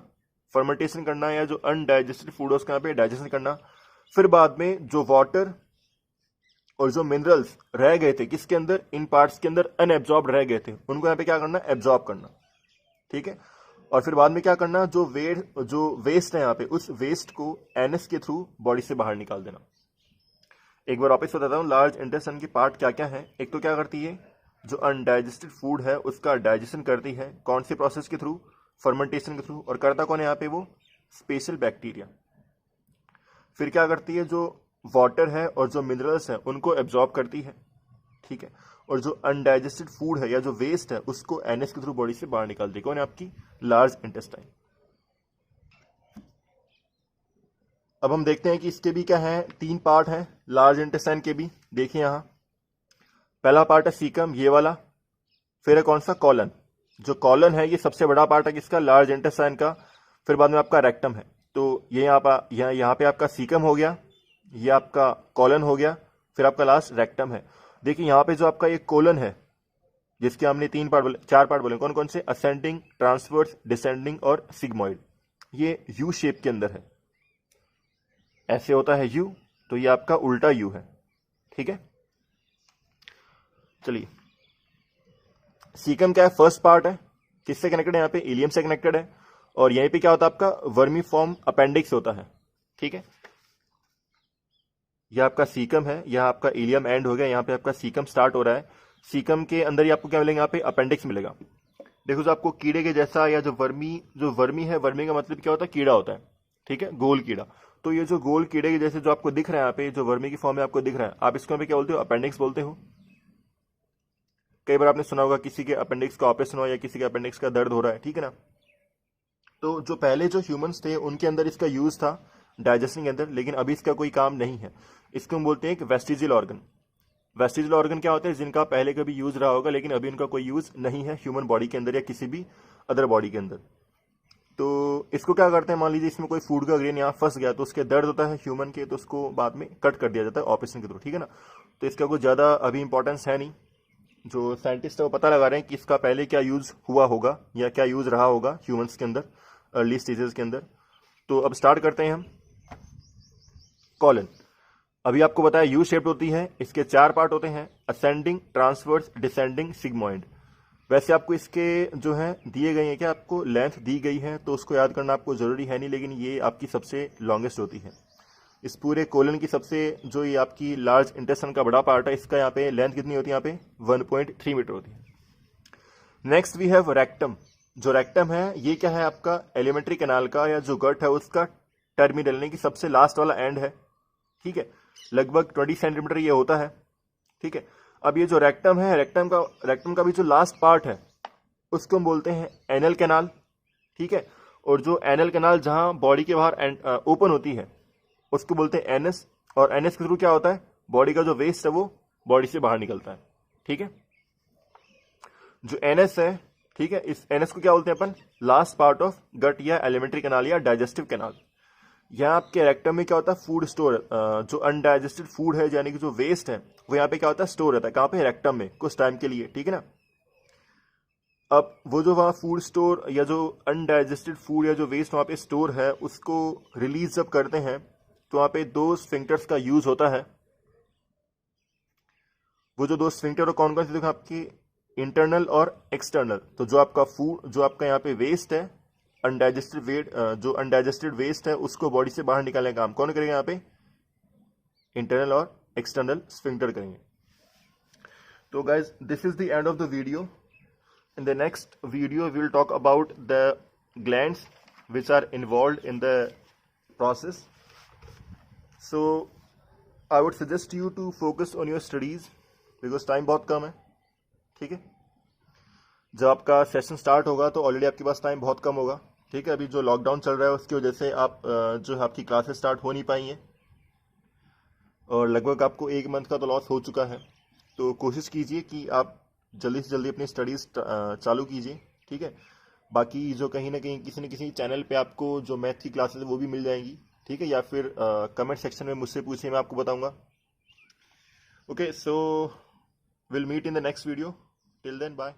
फर्मेंटेशन करना है, या जो अनडाइजेस्टेड फूड है उसका यहाँ पे डाइजेशन करना। फिर बाद में जो वाटर और जो मिनरल्स रह गए थे किसके अंदर, इन पार्ट्स के अंदर अनएब्जॉर्ब रह गए थे, उनको यहाँ पे क्या करना, एब्जॉर्ब करना। ठीक है, और फिर बाद में क्या करना, जो वेस्ट है यहाँ पे, उस वेस्ट को एनएस के थ्रू बॉडी से बाहर निकाल देना। एक बार वापस बताता हूँ, लार्ज इंटेस्टाइन की पार्ट क्या क्या है। एक तो क्या करती है, जो अनडाइजेस्टेड फूड है उसका डाइजेशन करती है, कौन से प्रोसेस के थ्रू, फर्मेंटेशन के थ्रू, और करता कौन है यहाँ पे, वो स्पेशल बैक्टीरिया। फिर क्या करती है, जो वाटर है और जो मिनरल्स है उनको एब्जॉर्ब करती है। ठीक है, और जो अनडाइजेस्टेड फूड है या जो वेस्ट है उसको एनएस के थ्रू बॉडी से बाहर निकालती है, कौन है आपकी, लार्ज इंटेस्टाइन। अब हम देखते हैं कि इसके भी क्या है, 3 पार्ट हैं लार्ज इंटेस्टाइन के भी। देखिए यहाँ पहला पार्ट है सीकम, ये वाला। फिर है कौन सा, कॉलन। जो कॉलन है ये सबसे बड़ा पार्ट है किसका, लार्ज इंटेस्टाइन का। फिर बाद में आपका रेक्टम है। तो ये यहाँ पे आपका सीकम हो गया, ये आपका कॉलन हो गया, फिर आपका लास्ट रेक्टम है। देखिए यहाँ पे जो आपका ये कोलन है, जिसके हमने 4 पार्ट बोले, कौन कौन से, असेंडिंग, ट्रांसवर्स, डिसेंडिंग और सिग्मोइड। ये यू शेप के अंदर है, ऐसे होता है यू, तो ये आपका उल्टा यू है। ठीक है, चलिए सीकम क्या है, फर्स्ट पार्ट है, किससे कनेक्टेड है, यहाँ पे इलियम से कनेक्टेड है, और यहीं पे क्या होता है आपका वर्मीफॉर्म अपेंडिक्स होता है। ठीक है, यह आपका सीकम है, यह आपका इलियम एंड हो गया, यहाँ पे आपका सीकम स्टार्ट हो रहा है। सीकम के अंदर ही आपको क्या मिलेगा, यहाँ पे अपेंडिक्स मिलेगा। देखो, जो आपको कीड़े के जैसा, या जो वर्मी है, वर्मी का मतलब क्या होता है, कीड़ा होता है। ठीक है, गोल कीड़ा। तो ये जो गोल कीड़े के जैसे जो आपको दिख रहा है यहाँ पे, जो वर्मी की फॉर्म में आपको दिख रहा है, आप इसको यहाँ पे क्या बोलते हो, अपेंडिक्स बोलते हो। कई बार आपने सुना होगा किसी के अपेंडिक्स का ऑपरेशन हो, या किसी के अपेंडिक्स का दर्द हो रहा है। ठीक है ना, तो जो पहले जो ह्यूमंस थे उनके अंदर इसका यूज था डाइजेशन के अंदर, लेकिन अभी इसका कोई काम नहीं है। इसको हम बोलते हैं एक वेस्टिजियल ऑर्गन। वेस्टिजियल ऑर्गन क्या होते हैं, जिनका पहले कभी यूज रहा होगा लेकिन अभी उनका कोई यूज नहीं है ह्यूमन बॉडी के अंदर या किसी भी अदर बॉडी के अंदर। तो इसको क्या करते हैं, मान लीजिए इसमें कोई फूड का ग्रेन यहाँ फंस गया, तो उसके दर्द होता है ह्यूमन के, तो उसको बाद में कट कर दिया जाता है ऑपरेशन के थ्रू। ठीक है ना, तो इसका कोई ज़्यादा अभी इंपॉर्टेंस है नहीं, जो साइंटिस्ट है वो पता लगा रहे हैं कि इसका पहले क्या यूज़ हुआ होगा या क्या यूज़ रहा होगा ह्यूमंस के अंदर अर्ली स्टेजेस के अंदर। तो अब स्टार्ट करते हैं हम। कॉलन अभी आपको बताया यू शेप्ड होती है, इसके 4 पार्ट होते हैं, असेंडिंग, ट्रांसवर्स, डिसेंडिंग, सिग्मोइड। वैसे आपको इसके जो है दिए गए हैं, क्या आपको लेंथ दी गई है तो उसको याद करना आपको जरूरी है नहीं, लेकिन ये आपकी सबसे लॉन्गेस्ट होती है। इस पूरे कोलन की सबसे जो ये आपकी लार्ज इंटेस्टाइन का बड़ा पार्ट है, इसका यहाँ पे लेंथ कितनी होती है, यहाँ पे 1.3 मीटर होती है। Next we have rectum. जो रेक्टम है ये क्या है, आपका एलिमेंट्री कैनाल का या जो गट है उसका टर्मिनल, यानी कि सबसे लास्ट वाला एंड है। ठीक है, लगभग 20 सेंटीमीटर ये होता है। ठीक है, अब ये जो रेक्टम है, रेक्टम का भी जो लास्ट पार्ट है उसको हम बोलते हैं एनल कैनाल। ठीक है, और जो एनल कैनाल जहां बॉडी के बाहर ओपन होती है उसको बोलते हैं एनएस, और एनएस के थ्रू क्या होता है, बॉडी का जो वेस्ट है वो बॉडी से बाहर निकलता है। ठीक है, जो एनएस है, ठीक है, इस एनएस को क्या बोलते हैं अपन, लास्ट पार्ट ऑफ गट या एलिमेंट्री कैनाल या डाइजेस्टिव कैनाल। यहाँ आपके रेक्टम में क्या होता है, फूड स्टोर, जो अनडाइजेस्टेड फूड है यानी कि जो वेस्ट है वो यहाँ पे क्या होता है, स्टोर रहता है। कहाँ पे, रेक्टम में, कुछ टाइम के लिए। ठीक है ना, अब वो जो वहाँ फूड स्टोर या जो अनडाइजेस्टेड फूड या जो वेस्ट वहाँ पे स्टोर है उसको रिलीज जब करते हैं तो वहाँ पे 2 स्फिंक्टर्स का यूज होता है। वो जो 2 स्फिंक्टर कौन कौन से, देखो आपकी इंटरनल और एक्सटर्नल। तो जो आपका फूड, जो आपका यहाँ पे वेस्ट है, जो अनडाइजेस्टेड वेस्ट है उसको बॉडी से बाहर निकालने का काम कौन करेगा, यहाँ पे इंटरनल और एक्सटर्नल स्फिंक्टर करेंगे। तो guys this is the end of the video. In the next video, we will talk about the glands which are involved in the process. So, I would suggest you to focus on your studies because time बहुत कम है। ठीक है, जब आपका session start होगा तो already आपके पास time बहुत कम होगा। ठीक है, अभी जो लॉकडाउन चल रहा है उसकी वजह से आप जो है आपकी क्लासेस स्टार्ट हो नहीं पाई हैं और लगभग आपको 1 मंथ का तो लॉस हो चुका है। तो कोशिश कीजिए कि आप जल्दी से जल्दी अपनी स्टडीज़ चालू कीजिए। ठीक है, बाकी जो कहीं ना कहीं किसी न किसी चैनल पे आपको जो मैथ की क्लासेस है वो भी मिल जाएंगी। ठीक है, या फिर कमेंट सेक्शन में मुझसे पूछिए, मैं आपको बताऊंगा। Okay, so will meet in the next video. Till then, bye.